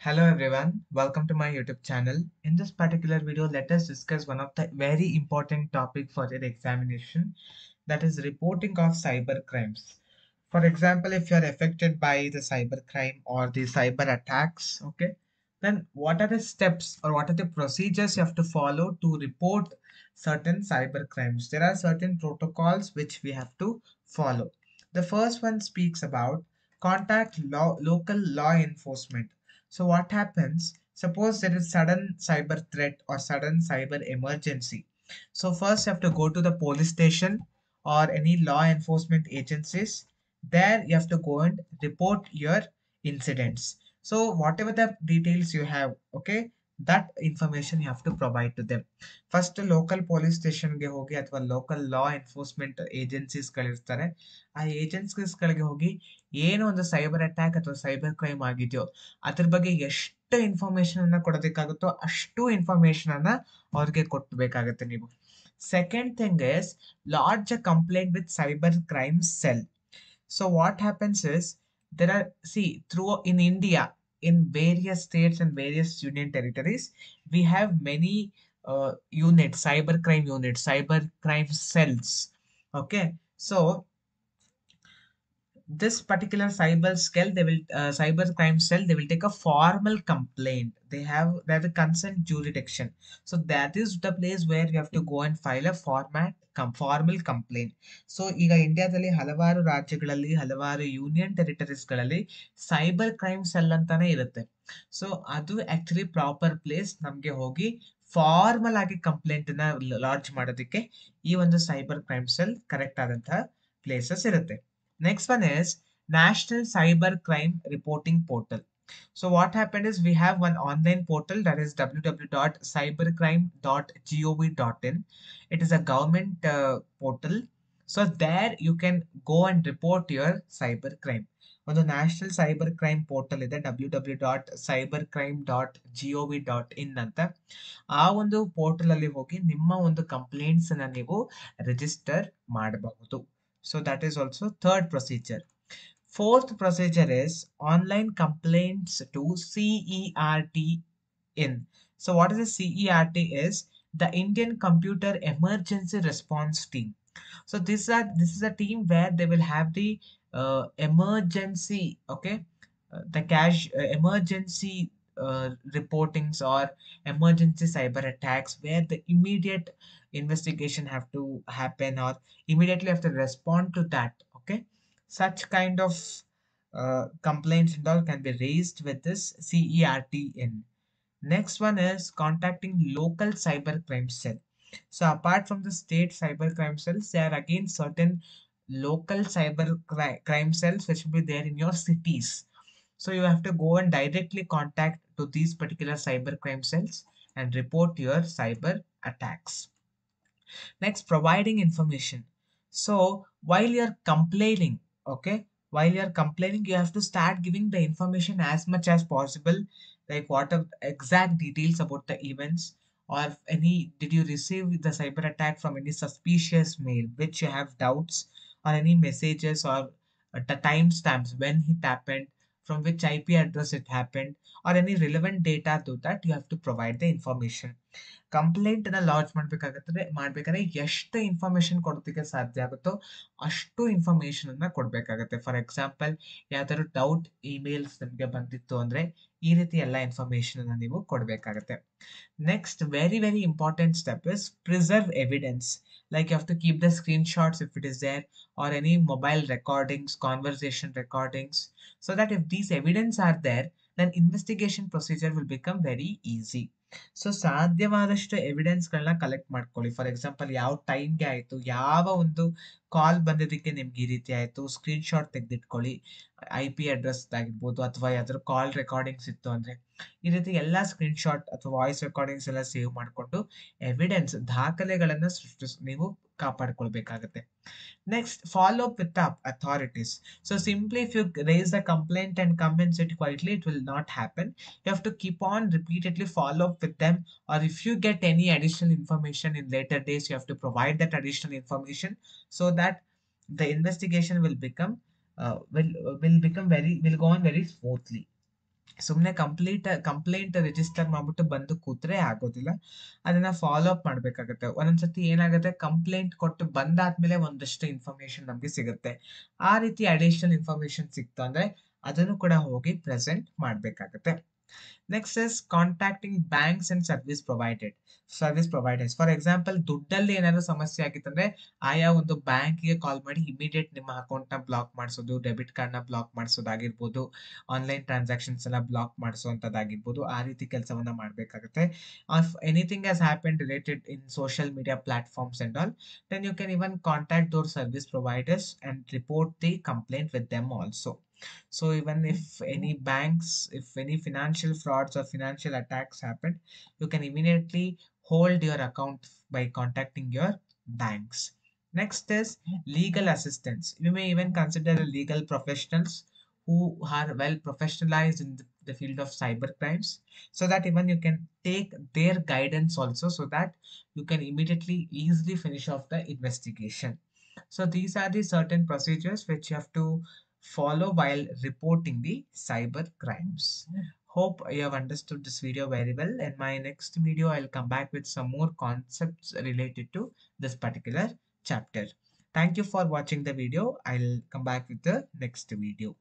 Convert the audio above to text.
Hello everyone, welcome to my YouTube channel. In this particular video, let us discuss one of the very important topic for your examination, that is reporting of cyber crimes. For example, if you are affected by the cyber crime or the cyber attacks, okay, then what are the steps or what are the procedures you have to follow to report certain cyber crimes? There are certain protocols which we have to follow. The first one speaks about contact local law enforcement. So what happens? Suppose there is sudden cyber threat or sudden cyber emergency. So first you have to go to the police station or any law enforcement agencies. There you have to go and report your incidents. So whatever the details you have, okay, that information you have to provide to them. First local police station ಗೆ ಹೋಗಿ ಅಥವಾ local law enforcement agencies ಗಳಿರ್ತಾರೆ. ಆ agencies ಗಳಿಗೆ ಹೋಗಿ ಏನೋ ಒಂದು cyber attack ಅಥವಾ cyber crime ಆಗಿದೆಯೋ ಅದ್ರ ಬಗ್ಗೆ ಎಷ್ಟು ಇನ್ಫಾರ್ಮೇಶನ್ ಅನ್ನ ಕೊಡೋದಕ್ಕಾಗುತ್ತೋ ಅಷ್ಟು ಇನ್ಫಾರ್ಮೇಶನ್ ಅನ್ನ ಅವ್ರಿಗೆ ಕೊಟ್ಟಬೇಕಾಗತ್ತೆ ನೀವು. Second thing is lodge a complaint with cyber crime cell. So what happens is there are, see, through in India, in various states and various union territories, we have many units, cyber crime units, cyber crime cells. Okay, so this particular cyber crime cell, they will take a formal complaint. They have a consent jurisdiction. So that is the place where you have to go and file a formal complaint. So ಈಗ ಇಂಡಿಯಾದಲ್ಲಿ ಹಲವಾರು ರಾಜ್ಯಗಳಲ್ಲಿ ಹಲವಾರು union ಟೆರಿಟರೀಸ್ಗಳಲ್ಲಿ cyber crime cell ಅಂತಾನೆ ಇರುತ್ತೆ. So ಅದು actually proper place. ನಮ್ಗೆ ಹೋಗಿ ಫಾರ್ಮಲ್ ಆಗಿ ಕಂಪ್ಲೇಂಟ್ ನ ಲಾಂಚ್ ಮಾಡೋದಕ್ಕೆ ಈ ಒಂದು ಸೈಬರ್ ಕ್ರೈಮ್ ಸೆಲ್ ಕರೆಕ್ಟ್ ಆದಂತಹ ಪ್ಲೇಸಸ್ ಇರುತ್ತೆ. Next one is National Cyber Crime Reporting Portal. So what happened is we have one online portal, that is www.cybercrime.gov.in. It is a government portal. So there you can go and report your cyber crime. ಒಂದು national cyber crime portal ಇದೆ, www.cybercrime.gov.in ಅಂತ. ಆ ಒಂದು portal ಅಲ್ಲಿ ಹೋಗಿ ನಿಮ್ಮ ಒಂದು complaints ಅನ್ನ ನೀವು ರಿಜಿಸ್ಟರ್ ಮಾಡಬಹುದು. So that is also third procedure. Fourth procedure is online complaints to CERT in. So what is the CERT is? The Indian Computer Emergency Response Team. So this is a team where they will have the emergency, okay, the emergency reportings or emergency cyber attacks where the immediate investigation have to happen or immediately have to respond to that. Okay, such kind of complaints and all can be raised with this CERTN. Next one is contacting local cyber crime cell. So apart from the state cyber crime cells, there are again certain local crime cells which will be there in your cities. So you have to go and directly contact to these particular cyber crime cells and report your cyber attacks. Next, providing information. So while you're complaining, okay, while you're complaining, you have to start giving the information as much as possible, like what are exact details about the events, or any, did you receive the cyber attack from any suspicious mail which you have doubts, or any messages, or the timestamps when it happened, from which IP address it happened, or any relevant data to that you have to provide the information. Complaint ನ launch ಮಾಡ್ಬೇಕಾದ್ರೆ ಎಷ್ಟು information ಕೊಡೋದಕ್ಕೆ ಸಾಧ್ಯ ಆಗುತ್ತೋ ಅಷ್ಟು information ಅನ್ನ ಕೊಡ್ಬೇಕಾಗತ್ತೆ. For example, ಯಾವ್ದಾದ್ರು ಡೌಟ್ ಇಮೇಲ್ಸ್ ನಿಮ್ಗೆ ಬಂದಿತ್ತು ಅಂದ್ರೆ ಈ ರೀತಿ ಎಲ್ಲ ಇನ್ಫಾರ್ಮೇಶನ್ ಅನ್ನ ನೀವು ಕೊಡ್ಬೇಕಾಗತ್ತೆ. Next very very important step is preserve evidence. Like you have to keep the screenshots if it is there, or any mobile recordings, conversation recordings, so that if these evidence are there, then investigation procedure will become very easy. So ಸಾಧ್ಯವಾದಷ್ಟು ಎವಿಡೆನ್ಸ್ಗಳನ್ನ collect ಮಾಡ್ಕೊಳ್ಳಿ. For example, ಯಾವ ಟೈಮ್ಗೆ ಆಯಿತು, ಯಾವ ಒಂದು ಕಾಲ್ ಬಂದಿದ್ದಕ್ಕೆ ನಿಮ್ಗೆ ಈ ರೀತಿ ಆಯಿತು, ಸ್ಕ್ರೀನ್ಶಾಟ್ ತೆಗೆದಿಟ್ಕೊಳ್ಳಿ. IP ಅಡ್ರೆಸ್ ಆಗಿರ್ಬೋದು, ಅಥವಾ ಯಾವ್ದಾದ್ರು ಕಾಲ್ ರೆಕಾರ್ಡಿಂಗ್ಸ್ ಇತ್ತು ಅಂದರೆ ಈ ರೀತಿ ಎಲ್ಲ ಸ್ಕ್ರೀನ್ಶಾಟ್ ಅಥವಾ ವಾಯ್ಸ್ ರೆಕಾರ್ಡಿಂಗ್ಸ್ ಎಲ್ಲ ಸೇವ್ ಮಾಡಿಕೊಂಡು ಎವಿಡೆನ್ಸ್ ದಾಖಲೆಗಳನ್ನು ನೀವು ಕಾಪಾಡ್ಕೊಳ್ಬೇಕಾಗತ್ತೆ. Next, follow up with the authorities. So simply if you raise the complaint and come and sit quietly, it will not happen. You have to keep on repeatedly follow up with them, or if you get any additional information in later days, you have to provide that additional information so that the investigation will become will go on very smoothly. ಸುಮ್ಮನೆ complaint register ಮಾಡ್ಬಿಟ್ಟು ಬಂದು ಕೂತ್ರೆ ಆಗೋದಿಲ್ಲ. ಅದನ್ನ follow up ಮಾಡ್ಬೇಕಾಗತ್ತೆ. ಒಂದೊಂದ್ಸತಿ ಏನಾಗುತ್ತೆ, complaint ಕೊಟ್ಟು ಬಂದಾದ್ಮೇಲೆ ಒಂದಷ್ಟು ಇನ್ಫಾರ್ಮೇಶನ್ ನಮ್ಗೆ ಸಿಗುತ್ತೆ. ಆ ರೀತಿ ಅಡಿಷನಲ್ ಇನ್ಫಾರ್ಮೇಶನ್ ಸಿಕ್ತು ಅಂದ್ರೆ ಅದನ್ನು ಕೂಡ ಹೋಗಿ ಪ್ರೆಸೆಂಟ್ ಮಾಡ್ಬೇಕಾಗತ್ತೆ. Next is contacting banks and service providers. For example, ದುಡ್ಡಲ್ಲಿ ಏನಾದ್ರು ಸಮಸ್ಯೆ ಆಗಿತ್ತಂದ್ರೆ ಆಯಾ ಒಂದು ಬ್ಯಾಂಕ್ಗೆ ಕಾಲ್ ಮಾಡಿ ಇಮಿಡಿಯೇಟ್ ನಿಮ್ಮ ಅಕೌಂಟ್ ನ ಬ್ಲಾಕ್ ಮಾಡಿಸೋದು, ಡೆಬಿಟ್ ಕಾರ್ಡ್ ನ ಬ್ಲಾಕ್ ಮಾಡಿಸೋದಾಗಿರ್ಬೋದು, ಆನ್ಲೈನ್ ಟ್ರಾನ್ಸಾಕ್ಷನ್ಸ್ ಎಲ್ಲ ಬ್ಲಾಕ್ ಮಾಡಿಸುವಂತದ್ದಾಗಿರ್ಬೋದು, ಆ ರೀತಿ ಕೆಲಸವನ್ನ ಮಾಡಬೇಕಾಗುತ್ತೆ. If anything has happen related in social media platforms and all, then you can even contact their service providers and report the complaint with them also. So even if any banks, if any financial frauds or financial attacks happen, you can immediately hold your account by contacting your banks. Next is legal assistance. You may even consider legal professionals who are well professionalized in the field of cyber crimes, so that even you can take their guidance also, so that you can immediately easily finish off the investigation. So these are the certain procedures which you have to follow while reporting the cyber crimes. Hope you have understood this video very well. In my next video, I'll come back with some more concepts related to this particular chapter. Thank you for watching the video. I'll come back with the next video.